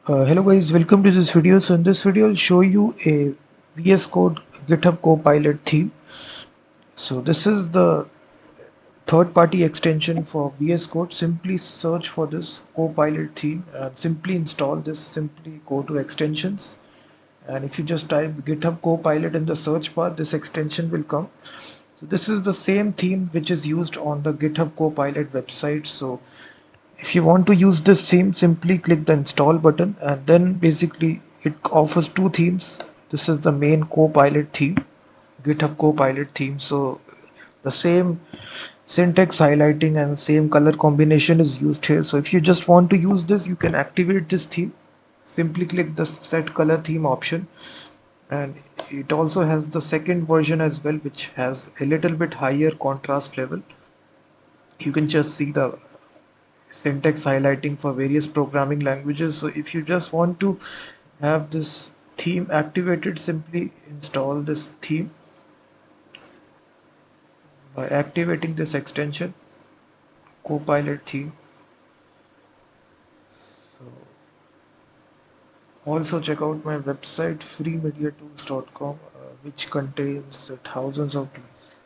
Hello guys, welcome to this video. So in this video I'll show you a VS Code GitHub Copilot theme. So this is the third-party extension for VS Code. Simply search for this Copilot theme and simply install this. Simply go to extensions, and if you just type GitHub Copilot in the search bar, this extension will come. So this is the same theme which is used on the GitHub Copilot website. So if you want to use this theme, simply click the install button, and then basically it offers two themes. This is the main Copilot theme, GitHub Copilot theme. So the same syntax highlighting and same color combination is used here. So if you just want to use this, you can activate this theme. Simply click the set color theme option, and it also has the second version as well, which has a little bit higher contrast level. You can just see the syntax highlighting for various programming languages. So if you just want to have this theme activated, simply install this theme by activating this extension, Copilot theme. So also check out my website freemediatools.com, which contains thousands of tools.